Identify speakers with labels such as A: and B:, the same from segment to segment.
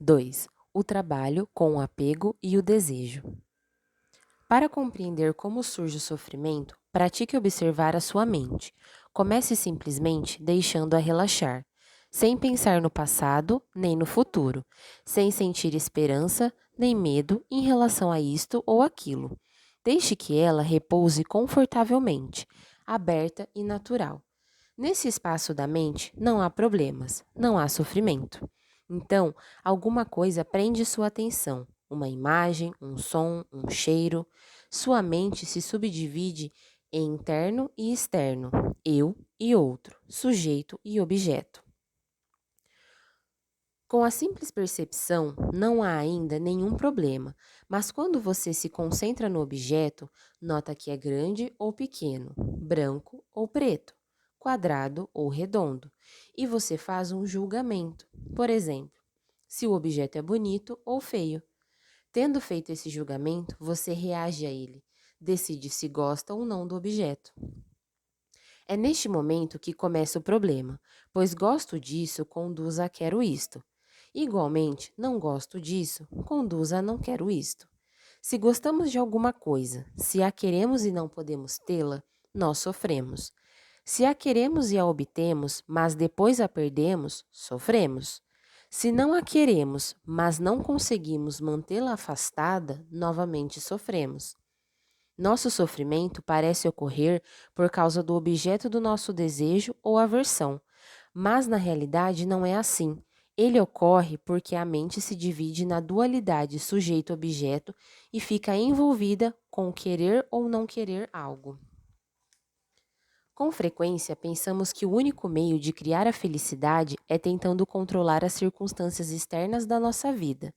A: 2. O trabalho com o apego e o desejo. Para compreender como surge o sofrimento, pratique observar a sua mente. Comece simplesmente deixando-a relaxar, sem pensar no passado nem no futuro, sem sentir esperança nem medo em relação a isto ou aquilo. Deixe que ela repouse confortavelmente, aberta e natural. Nesse espaço da mente não há problemas, não há sofrimento. Então, alguma coisa prende sua atenção, uma imagem, um som, um cheiro. Sua mente se subdivide em interno e externo, eu e outro, sujeito e objeto. Com a simples percepção, não há ainda nenhum problema, mas quando você se concentra no objeto, nota que é grande ou pequeno, branco ou preto, quadrado ou redondo, e você faz um julgamento. Por exemplo, se o objeto é bonito ou feio. Tendo feito esse julgamento, você reage a ele, decide se gosta ou não do objeto. É neste momento que começa o problema, pois gosto disso conduz a quero isto. Igualmente, não gosto disso conduz a não quero isto. Se gostamos de alguma coisa, se a queremos e não podemos tê-la, nós sofremos. Se a queremos e a obtemos, mas depois a perdemos, sofremos. Se não a queremos, mas não conseguimos mantê-la afastada, novamente sofremos. Nosso sofrimento parece ocorrer por causa do objeto do nosso desejo ou aversão, mas na realidade não é assim. Ele ocorre porque a mente se divide na dualidade sujeito-objeto e fica envolvida com querer ou não querer algo. Com frequência, pensamos que o único meio de criar a felicidade é tentando controlar as circunstâncias externas da nossa vida,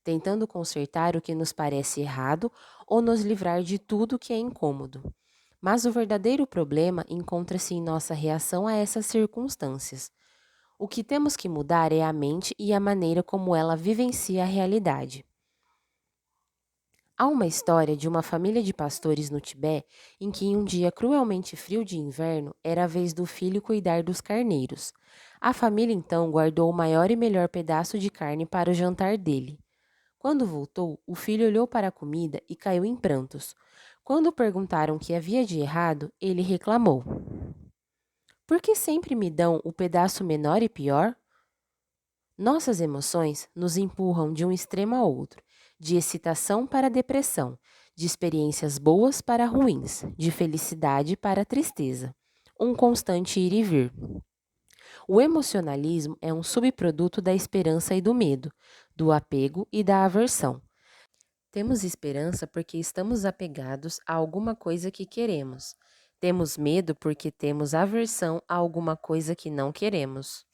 A: tentando consertar o que nos parece errado ou nos livrar de tudo que é incômodo. Mas o verdadeiro problema encontra-se em nossa reação a essas circunstâncias. O que temos que mudar é a mente e a maneira como ela vivencia a realidade. Há uma história de uma família de pastores no Tibete em que, em um dia cruelmente frio de inverno, era a vez do filho cuidar dos carneiros. A família então guardou o maior e melhor pedaço de carne para o jantar dele. Quando voltou, o filho olhou para a comida e caiu em prantos. Quando perguntaram o que havia de errado, ele reclamou: Por que sempre me dão o pedaço menor e pior? Nossas emoções nos empurram de um extremo a outro, de excitação para depressão, de experiências boas para ruins, de felicidade para tristeza. Um constante ir e vir. O emocionalismo é um subproduto da esperança e do medo, do apego e da aversão. Temos esperança porque estamos apegados a alguma coisa que queremos. Temos medo porque temos aversão a alguma coisa que não queremos.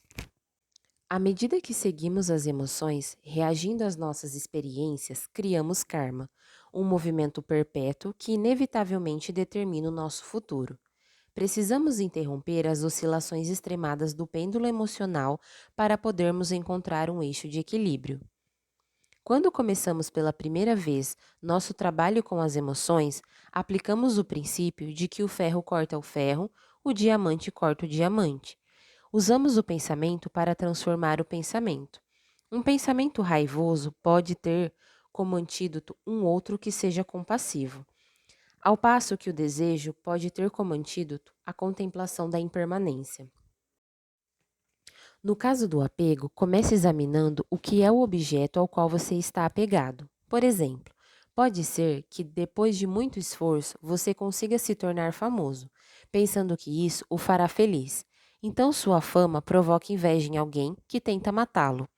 A: À medida que seguimos as emoções, reagindo às nossas experiências, criamos karma, um movimento perpétuo que inevitavelmente determina o nosso futuro. Precisamos interromper as oscilações extremadas do pêndulo emocional para podermos encontrar um eixo de equilíbrio. Quando começamos pela primeira vez nosso trabalho com as emoções, aplicamos o princípio de que o ferro corta o ferro, o diamante corta o diamante. Usamos o pensamento para transformar o pensamento. Um pensamento raivoso pode ter como antídoto um outro que seja compassivo, ao passo que o desejo pode ter como antídoto a contemplação da impermanência. No caso do apego, comece examinando o que é o objeto ao qual você está apegado. Por exemplo, pode ser que depois de muito esforço você consiga se tornar famoso, pensando que isso o fará feliz. Então sua fama provoca inveja em alguém que tenta matá-lo.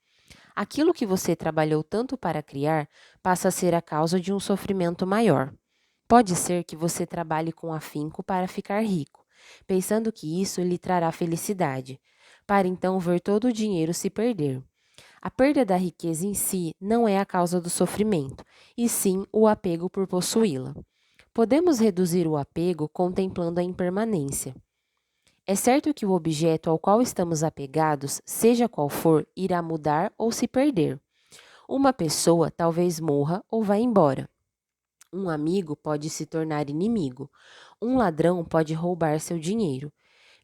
A: Aquilo que você trabalhou tanto para criar passa a ser a causa de um sofrimento maior. Pode ser que você trabalhe com afinco para ficar rico, pensando que isso lhe trará felicidade, para então ver todo o dinheiro se perder. A perda da riqueza em si não é a causa do sofrimento, e sim o apego por possuí-la. Podemos reduzir o apego contemplando a impermanência. É certo que o objeto ao qual estamos apegados, seja qual for, irá mudar ou se perder. Uma pessoa talvez morra ou vá embora. Um amigo pode se tornar inimigo. Um ladrão pode roubar seu dinheiro.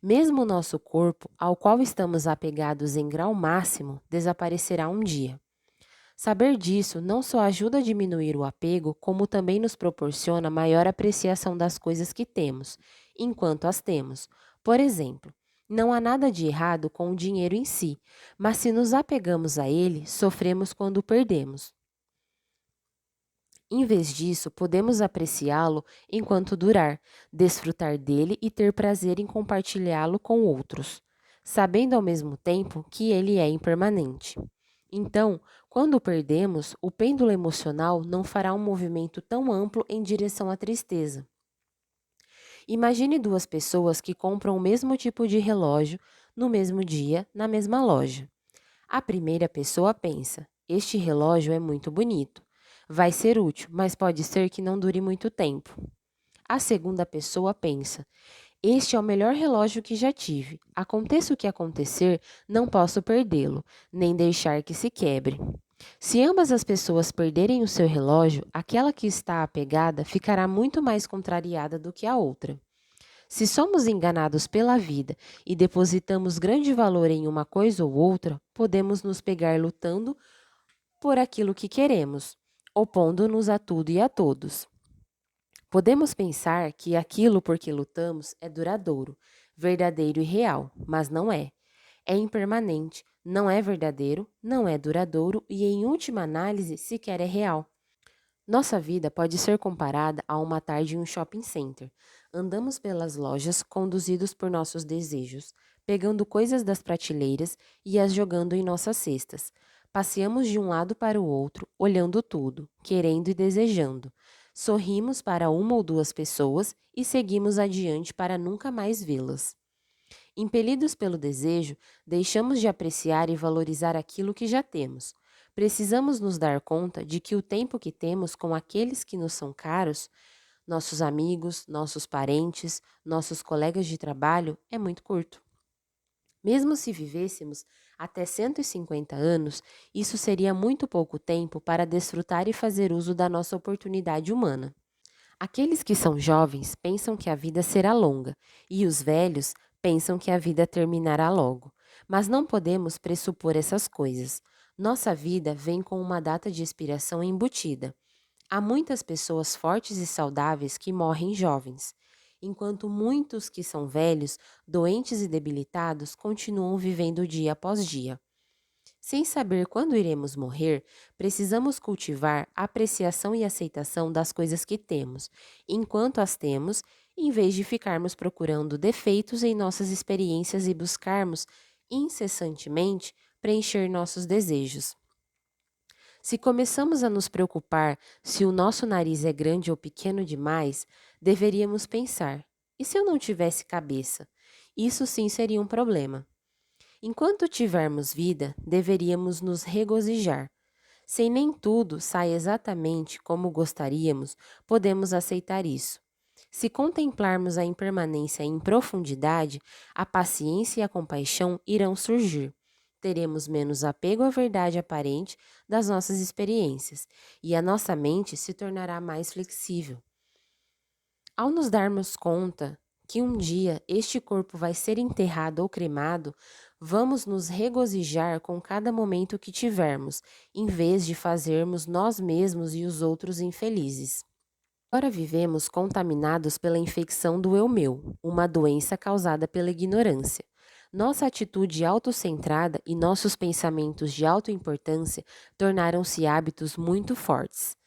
A: Mesmo o nosso corpo, ao qual estamos apegados em grau máximo, desaparecerá um dia. Saber disso não só ajuda a diminuir o apego, como também nos proporciona maior apreciação das coisas que temos, enquanto as temos. Por exemplo, não há nada de errado com o dinheiro em si, mas se nos apegamos a ele, sofremos quando o perdemos. Em vez disso, podemos apreciá-lo enquanto durar, desfrutar dele e ter prazer em compartilhá-lo com outros, sabendo ao mesmo tempo que ele é impermanente. Então, quando o perdemos, o pêndulo emocional não fará um movimento tão amplo em direção à tristeza. Imagine duas pessoas que compram o mesmo tipo de relógio no mesmo dia, na mesma loja. A primeira pessoa pensa: este relógio é muito bonito. Vai ser útil, mas pode ser que não dure muito tempo. A segunda pessoa pensa: este é o melhor relógio que já tive. Aconteça o que acontecer, não posso perdê-lo, nem deixar que se quebre. Se ambas as pessoas perderem o seu relógio, aquela que está apegada ficará muito mais contrariada do que a outra. Se somos enganados pela vida e depositamos grande valor em uma coisa ou outra, podemos nos pegar lutando por aquilo que queremos, opondo-nos a tudo e a todos. Podemos pensar que aquilo por que lutamos é duradouro, verdadeiro e real, mas não é. É impermanente, não é verdadeiro, não é duradouro e, em última análise, sequer é real. Nossa vida pode ser comparada a uma tarde em um shopping center. Andamos pelas lojas conduzidos por nossos desejos, pegando coisas das prateleiras e as jogando em nossas cestas. Passeamos de um lado para o outro, olhando tudo, querendo e desejando. Sorrimos para uma ou duas pessoas e seguimos adiante para nunca mais vê-las. Impelidos pelo desejo, deixamos de apreciar e valorizar aquilo que já temos. Precisamos nos dar conta de que o tempo que temos com aqueles que nos são caros, nossos amigos, nossos parentes, nossos colegas de trabalho, é muito curto. Mesmo se vivêssemos até 150 anos, isso seria muito pouco tempo para desfrutar e fazer uso da nossa oportunidade humana. Aqueles que são jovens pensam que a vida será longa, e os velhos pensam que a vida terminará logo. Mas não podemos pressupor essas coisas. Nossa vida vem com uma data de expiração embutida. Há muitas pessoas fortes e saudáveis que morrem jovens, enquanto muitos que são velhos, doentes e debilitados continuam vivendo dia após dia. Sem saber quando iremos morrer, precisamos cultivar a apreciação e aceitação das coisas que temos, enquanto as temos, em vez de ficarmos procurando defeitos em nossas experiências e buscarmos, incessantemente, preencher nossos desejos. Se começamos a nos preocupar se o nosso nariz é grande ou pequeno demais, deveríamos pensar: e se eu não tivesse cabeça? Isso sim seria um problema. Enquanto tivermos vida, deveríamos nos regozijar. Se nem tudo sai exatamente como gostaríamos, podemos aceitar isso. Se contemplarmos a impermanência em profundidade, a paciência e a compaixão irão surgir. Teremos menos apego à verdade aparente das nossas experiências, e a nossa mente se tornará mais flexível. Ao nos darmos conta que um dia este corpo vai ser enterrado ou cremado, vamos nos regozijar com cada momento que tivermos, em vez de fazermos nós mesmos e os outros infelizes. Agora vivemos contaminados pela infecção do eu meu, uma doença causada pela ignorância. Nossa atitude autocentrada e nossos pensamentos de autoimportância tornaram-se hábitos muito fortes.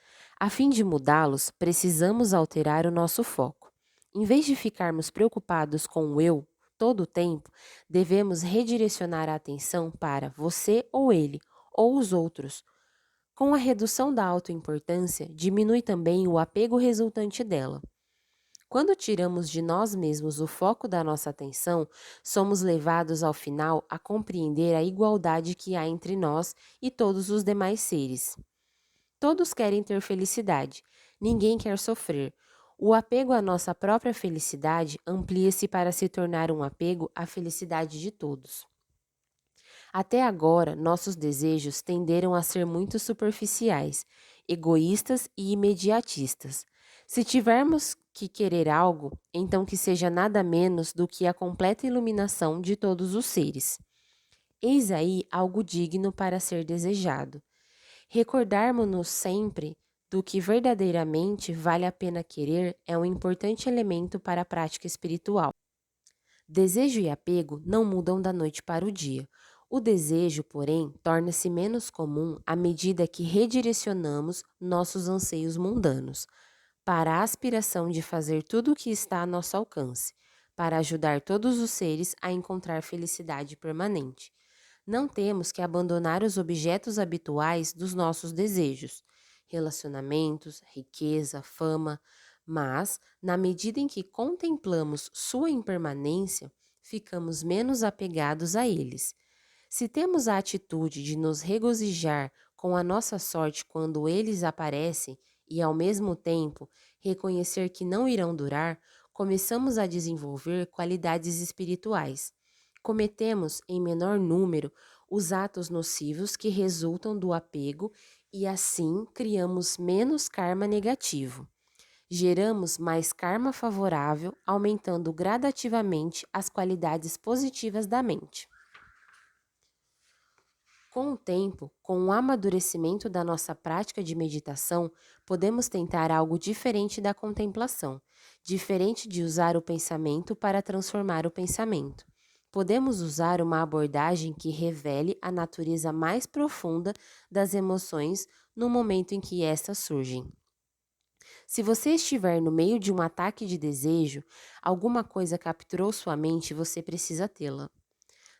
A: A fim de mudá-los, precisamos alterar o nosso foco. Em vez de ficarmos preocupados com o eu todo o tempo, devemos redirecionar a atenção para você ou ele, ou os outros. Com a redução da autoimportância, diminui também o apego resultante dela. Quando tiramos de nós mesmos o foco da nossa atenção, somos levados ao final a compreender a igualdade que há entre nós e todos os demais seres. Todos querem ter felicidade, ninguém quer sofrer. O apego à nossa própria felicidade amplia-se para se tornar um apego à felicidade de todos. Até agora, nossos desejos tenderam a ser muito superficiais, egoístas e imediatistas. Se tivermos que querer algo, então que seja nada menos do que a completa iluminação de todos os seres. Eis aí algo digno para ser desejado. Recordarmos-nos sempre do que verdadeiramente vale a pena querer é um importante elemento para a prática espiritual. Desejo e apego não mudam da noite para o dia. O desejo, porém, torna-se menos comum à medida que redirecionamos nossos anseios mundanos para a aspiração de fazer tudo o que está a nosso alcance, para ajudar todos os seres a encontrar felicidade permanente. Não temos que abandonar os objetos habituais dos nossos desejos, relacionamentos, riqueza, fama, mas, na medida em que contemplamos sua impermanência, ficamos menos apegados a eles. Se temos a atitude de nos regozijar com a nossa sorte quando eles aparecem e, ao mesmo tempo, reconhecer que não irão durar, começamos a desenvolver qualidades espirituais. Cometemos, em menor número, os atos nocivos que resultam do apego e, assim, criamos menos karma negativo. Geramos mais karma favorável, aumentando gradativamente as qualidades positivas da mente. Com o tempo, com o amadurecimento da nossa prática de meditação, podemos tentar algo diferente da contemplação, diferente de usar o pensamento para transformar o pensamento. Podemos usar uma abordagem que revele a natureza mais profunda das emoções no momento em que estas surgem. Se você estiver no meio de um ataque de desejo, alguma coisa capturou sua mente e você precisa tê-la.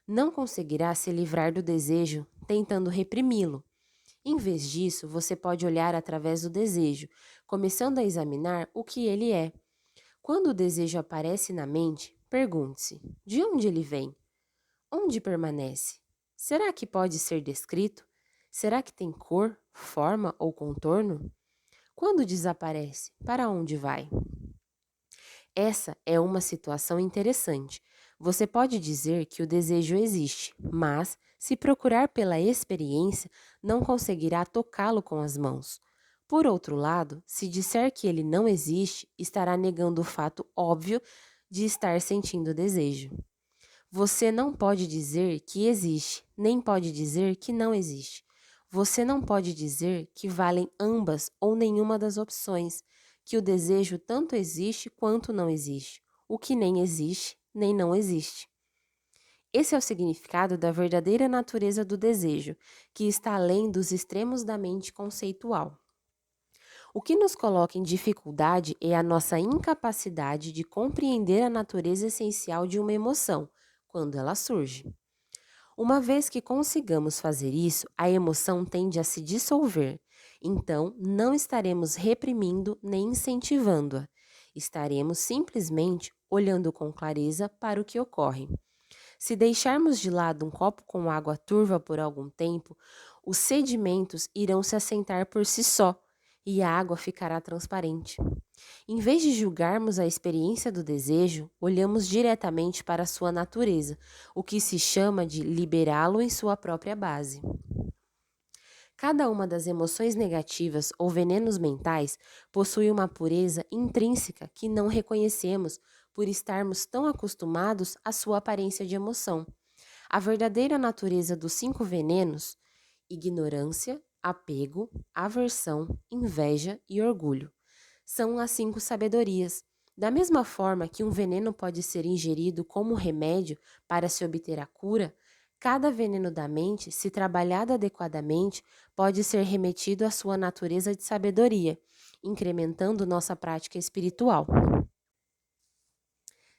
A: Não conseguirá se livrar do desejo tentando reprimi-lo. Em vez disso, você pode olhar através do desejo, começando a examinar o que ele é. Quando o desejo aparece na mente, pergunte-se: de onde ele vem? Onde permanece? Será que pode ser descrito? Será que tem cor, forma ou contorno? Quando desaparece, para onde vai? Essa é uma situação interessante. Você pode dizer que o desejo existe, mas, se procurar pela experiência, não conseguirá tocá-lo com as mãos. Por outro lado, se disser que ele não existe, estará negando o fato óbvio de estar sentindo desejo. Você não pode dizer que existe, nem pode dizer que não existe. Você não pode dizer que valem ambas ou nenhuma das opções, que o desejo tanto existe quanto não existe, o que nem existe nem não existe. Esse é o significado da verdadeira natureza do desejo, que está além dos extremos da mente conceitual. O que nos coloca em dificuldade é a nossa incapacidade de compreender a natureza essencial de uma emoção, quando ela surge. Uma vez que consigamos fazer isso, a emoção tende a se dissolver. Então, não estaremos reprimindo nem incentivando-a. Estaremos simplesmente olhando com clareza para o que ocorre. Se deixarmos de lado um copo com água turva por algum tempo, os sedimentos irão se assentar por si só e a água ficará transparente. Em vez de julgarmos a experiência do desejo, olhamos diretamente para sua natureza, o que se chama de liberá-lo em sua própria base. Cada uma das emoções negativas ou venenos mentais possui uma pureza intrínseca que não reconhecemos por estarmos tão acostumados à sua aparência de emoção. A verdadeira natureza dos 5 venenos: ignorância, apego, aversão, inveja e orgulho. São as 5 sabedorias. Da mesma forma que um veneno pode ser ingerido como remédio para se obter a cura, cada veneno da mente, se trabalhado adequadamente, pode ser remetido à sua natureza de sabedoria, incrementando nossa prática espiritual.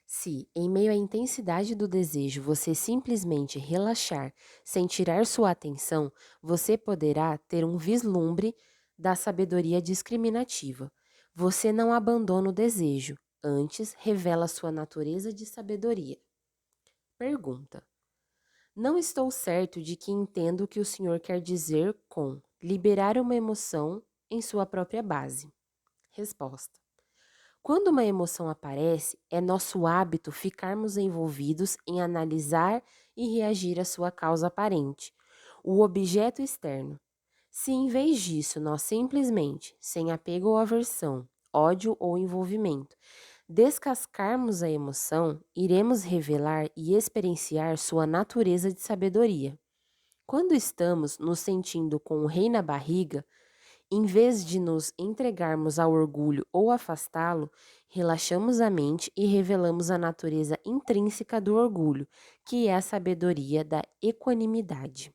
A: Se, em meio à intensidade do desejo, você simplesmente relaxar sem tirar sua atenção, você poderá ter um vislumbre da sabedoria discriminativa. Você não abandona o desejo, antes revela sua natureza de sabedoria. Pergunta: não estou certo de que entendo o que o senhor quer dizer com liberar uma emoção em sua própria base. Resposta: quando uma emoção aparece, é nosso hábito ficarmos envolvidos em analisar e reagir à sua causa aparente, o objeto externo. Se em vez disso nós simplesmente, sem apego ou aversão, ódio ou envolvimento, descascarmos a emoção, iremos revelar e experienciar sua natureza de sabedoria. Quando estamos nos sentindo com o rei na barriga, em vez de nos entregarmos ao orgulho ou afastá-lo, relaxamos a mente e revelamos a natureza intrínseca do orgulho, que é a sabedoria da equanimidade.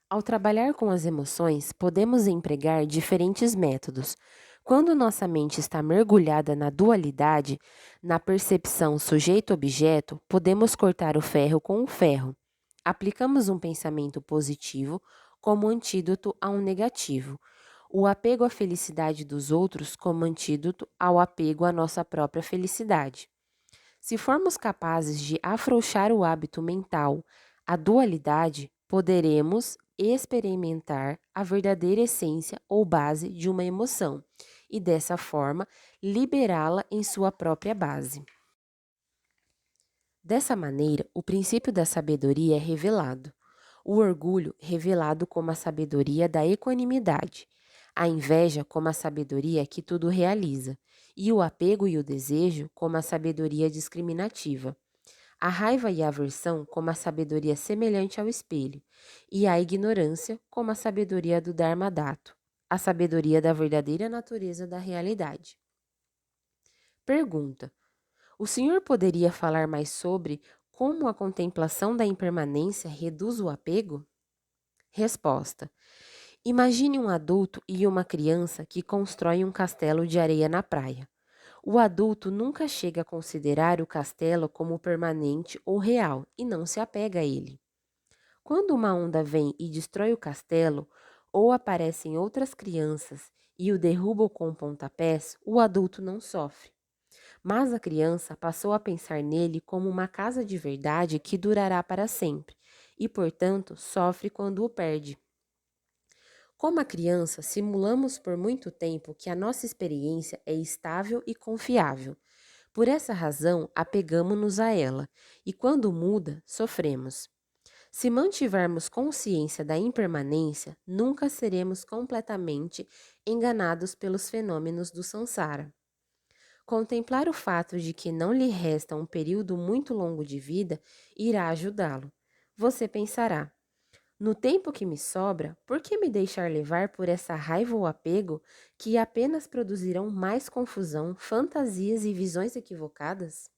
A: Ao trabalhar com as emoções, podemos empregar diferentes métodos. Quando nossa mente está mergulhada na dualidade, na percepção sujeito-objeto, podemos cortar o ferro com o ferro. Aplicamos um pensamento positivo como antídoto a um negativo. O apego à felicidade dos outros como antídoto ao apego à nossa própria felicidade. Se formos capazes de afrouxar o hábito mental, a dualidade, poderemos experimentar a verdadeira essência ou base de uma emoção e, dessa forma, liberá-la em sua própria base. Dessa maneira, o princípio da sabedoria é revelado. O orgulho, revelado como a sabedoria da equanimidade. A inveja, como a sabedoria que tudo realiza. E o apego e o desejo, como a sabedoria discriminativa. A raiva e a aversão, como a sabedoria semelhante ao espelho. E a ignorância, como a sabedoria do Dharmadato. A sabedoria da verdadeira natureza da realidade. Pergunta: o senhor poderia falar mais sobre como a contemplação da impermanência reduz o apego? Resposta: imagine um adulto e uma criança que constroem um castelo de areia na praia. O adulto nunca chega a considerar o castelo como permanente ou real e não se apega a ele. Quando uma onda vem e destrói o castelo, ou aparecem outras crianças e o derrubam com pontapés, o adulto não sofre. Mas a criança passou a pensar nele como uma casa de verdade que durará para sempre e, portanto, sofre quando o perde. Como a criança, simulamos por muito tempo que a nossa experiência é estável e confiável. Por essa razão, apegamo-nos a ela e, quando muda, sofremos. Se mantivermos consciência da impermanência, nunca seremos completamente enganados pelos fenômenos do samsara. Contemplar o fato de que não lhe resta um período muito longo de vida irá ajudá-lo. Você pensará: no tempo que me sobra, por que me deixar levar por essa raiva ou apego que apenas produzirão mais confusão, fantasias e visões equivocadas?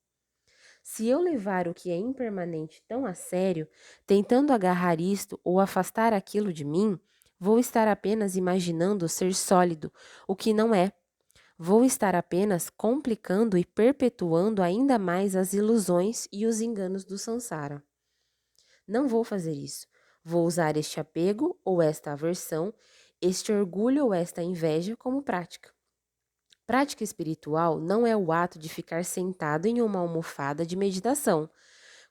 A: Se eu levar o que é impermanente tão a sério, tentando agarrar isto ou afastar aquilo de mim, vou estar apenas imaginando ser sólido, o que não é. Vou estar apenas complicando e perpetuando ainda mais as ilusões e os enganos do samsara. Não vou fazer isso. Vou usar este apego ou esta aversão, este orgulho ou esta inveja como prática. Prática espiritual não é o ato de ficar sentado em uma almofada de meditação.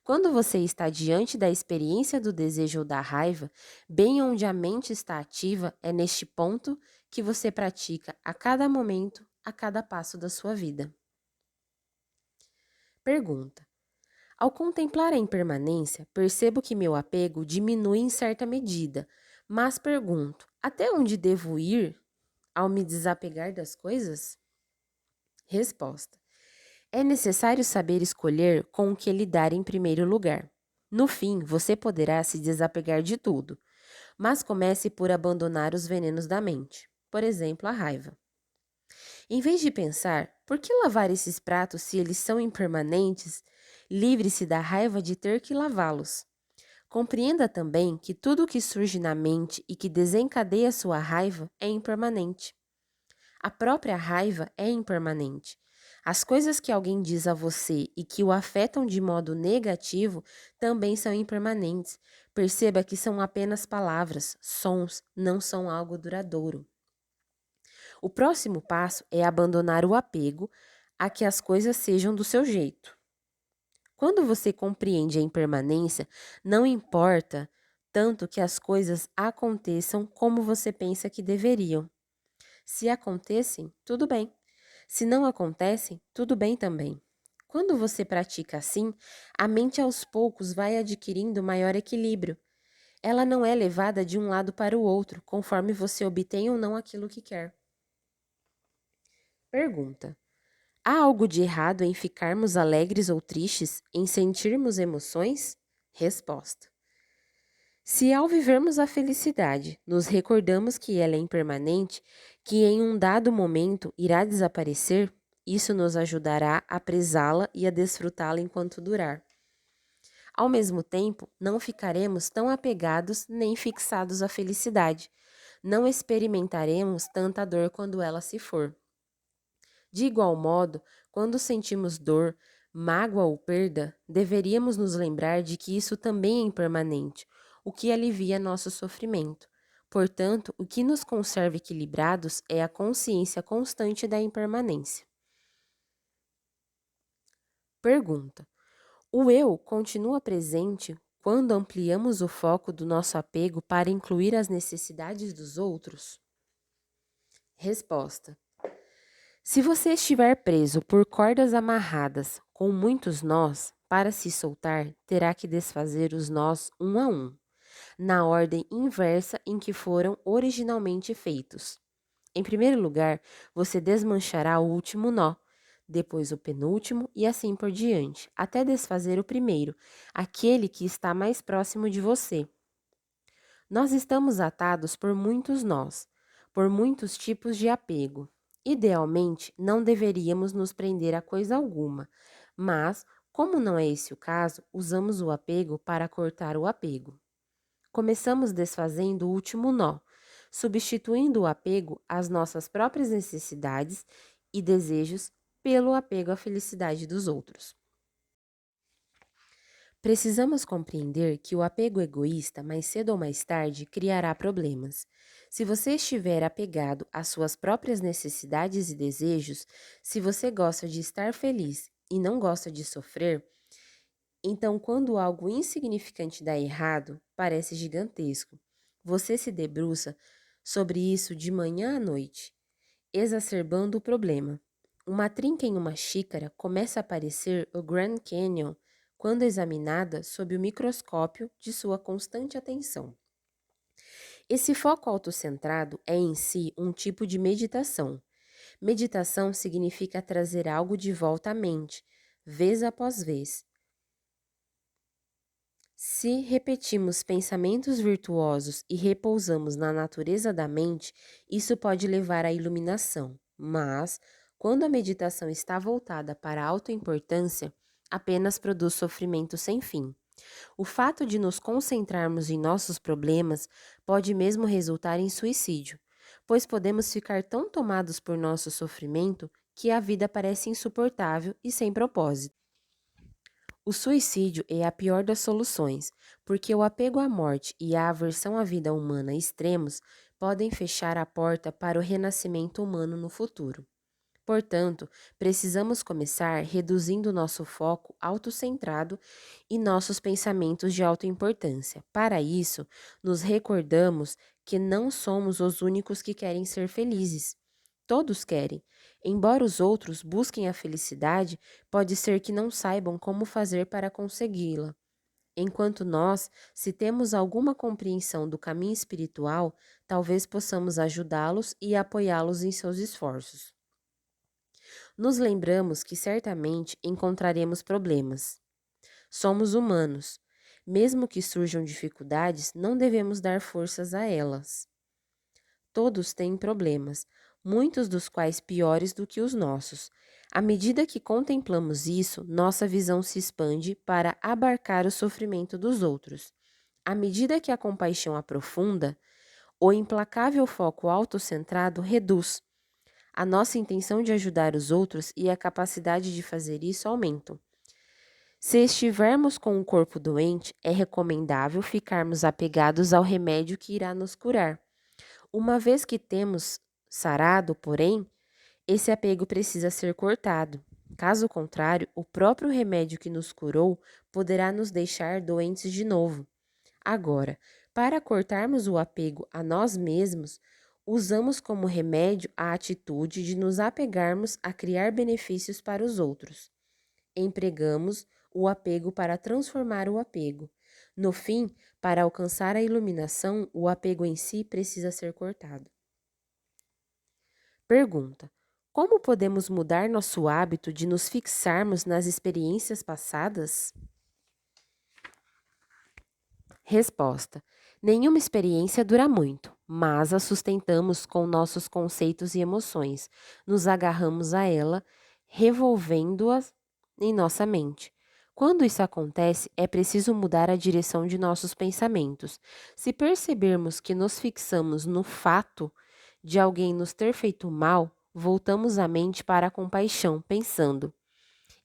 A: Quando você está diante da experiência do desejo ou da raiva, bem onde a mente está ativa, é neste ponto que você pratica a cada momento, a cada passo da sua vida. Pergunta: ao contemplar a impermanência, percebo que meu apego diminui em certa medida, mas pergunto: até onde devo ir ao me desapegar das coisas? Resposta: é necessário saber escolher com o que lidar em primeiro lugar. No fim, você poderá se desapegar de tudo, mas comece por abandonar os venenos da mente, por exemplo, a raiva. Em vez de pensar, por que lavar esses pratos se eles são impermanentes, livre-se da raiva de ter que lavá-los. Compreenda também que tudo o que surge na mente e que desencadeia sua raiva é impermanente. A própria raiva é impermanente. As coisas que alguém diz a você e que o afetam de modo negativo também são impermanentes. Perceba que são apenas palavras, sons, não são algo duradouro. O próximo passo é abandonar o apego a que as coisas sejam do seu jeito. Quando você compreende a impermanência, não importa tanto que as coisas aconteçam como você pensa que deveriam. Se acontecem, tudo bem. Se não acontecem, tudo bem também. Quando você pratica assim, a mente aos poucos vai adquirindo maior equilíbrio. Ela não é levada de um lado para o outro, conforme você obtém ou não aquilo que quer. Pergunta: há algo de errado em ficarmos alegres ou tristes, em sentirmos emoções? Resposta: Se ao vivermos a felicidade, nos recordamos que ela é impermanente, que em um dado momento irá desaparecer, isso nos ajudará a prezá-la e a desfrutá-la enquanto durar. Ao mesmo tempo, não ficaremos tão apegados nem fixados à felicidade. Não experimentaremos tanta dor quando ela se for. De igual modo, quando sentimos dor, mágoa ou perda, deveríamos nos lembrar de que isso também é impermanente, o que alivia nosso sofrimento. Portanto, o que nos conserva equilibrados é a consciência constante da impermanência. Pergunta: o eu continua presente quando ampliamos o foco do nosso apego para incluir as necessidades dos outros? Resposta: se você estiver preso por cordas amarradas com muitos nós, para se soltar, terá que desfazer os nós um a um, na ordem inversa em que foram originalmente feitos. Em primeiro lugar, você desmanchará o último nó, depois o penúltimo e assim por diante, até desfazer o primeiro, aquele que está mais próximo de você. Nós estamos atados por muitos nós, por muitos tipos de apego. Idealmente, não deveríamos nos prender a coisa alguma, mas, como não é esse o caso, usamos o apego para cortar o apego. Começamos desfazendo o último nó, substituindo o apego às nossas próprias necessidades e desejos pelo apego à felicidade dos outros. Precisamos compreender que o apego egoísta, mais cedo ou mais tarde, criará problemas. Se você estiver apegado às suas próprias necessidades e desejos, se você gosta de estar feliz e não gosta de sofrer, então quando algo insignificante dá errado, parece gigantesco. Você se debruça sobre isso de manhã à noite, exacerbando o problema. Uma trinca em uma xícara começa a parecer o Grand Canyon quando examinada sob o microscópio de sua constante atenção. Esse foco autocentrado é em si um tipo de meditação. Meditação significa trazer algo de volta à mente, vez após vez. Se repetimos pensamentos virtuosos e repousamos na natureza da mente, isso pode levar à iluminação, mas, quando a meditação está voltada para a autoimportância, apenas produz sofrimento sem fim. O fato de nos concentrarmos em nossos problemas pode mesmo resultar em suicídio, pois podemos ficar tão tomados por nosso sofrimento que a vida parece insuportável e sem propósito. O suicídio é a pior das soluções, porque o apego à morte e a aversão à vida humana extremos podem fechar a porta para o renascimento humano no futuro. Portanto, precisamos começar reduzindo nosso foco autocentrado e nossos pensamentos de autoimportância. Para isso, nos recordamos que não somos os únicos que querem ser felizes. Todos querem. Embora os outros busquem a felicidade, pode ser que não saibam como fazer para consegui-la. Enquanto nós, se temos alguma compreensão do caminho espiritual, talvez possamos ajudá-los e apoiá-los em seus esforços. Nos lembramos que certamente encontraremos problemas. Somos humanos. Mesmo que surjam dificuldades, não devemos dar forças a elas. Todos têm problemas, muitos dos quais piores do que os nossos. À medida que contemplamos isso, nossa visão se expande para abarcar o sofrimento dos outros. À medida que a compaixão aprofunda, o implacável foco autocentrado reduz. A nossa intenção de ajudar os outros e a capacidade de fazer isso aumentam. Se estivermos com o corpo doente, é recomendável ficarmos apegados ao remédio que irá nos curar. Uma vez que temos sarado, porém, esse apego precisa ser cortado. Caso contrário, o próprio remédio que nos curou poderá nos deixar doentes de novo. Agora, para cortarmos o apego a nós mesmos, usamos como remédio a atitude de nos apegarmos a criar benefícios para os outros. Empregamos o apego para transformar o apego. No fim, para alcançar a iluminação, o apego em si precisa ser cortado. Pergunta: como podemos mudar nosso hábito de nos fixarmos nas experiências passadas? Resposta: nenhuma experiência dura muito, mas a sustentamos com nossos conceitos e emoções. Nos agarramos a ela, revolvendo-as em nossa mente. Quando isso acontece, é preciso mudar a direção de nossos pensamentos. Se percebermos que nos fixamos no fato de alguém nos ter feito mal, voltamos a mente para a compaixão, pensando: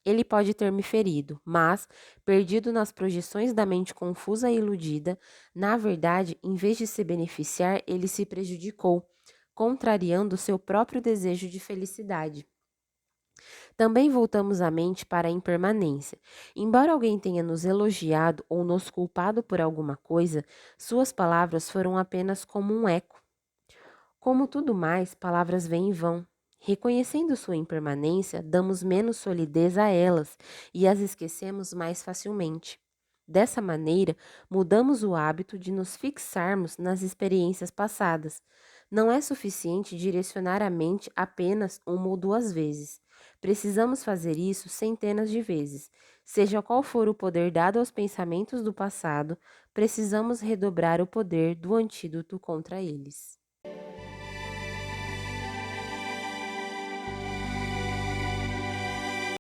A: ele pode ter me ferido, mas, perdido nas projeções da mente confusa e iludida, na verdade, em vez de se beneficiar, ele se prejudicou, contrariando seu próprio desejo de felicidade. Também voltamos a mente para a impermanência. Embora alguém tenha nos elogiado ou nos culpado por alguma coisa, suas palavras foram apenas como um eco. Como tudo mais, palavras vêm e vão. Reconhecendo sua impermanência, damos menos solidez a elas e as esquecemos mais facilmente. Dessa maneira, mudamos o hábito de nos fixarmos nas experiências passadas. Não é suficiente direcionar a mente apenas uma ou duas vezes. Precisamos fazer isso centenas de vezes. Seja qual for o poder dado aos pensamentos do passado, precisamos redobrar o poder do antídoto contra eles.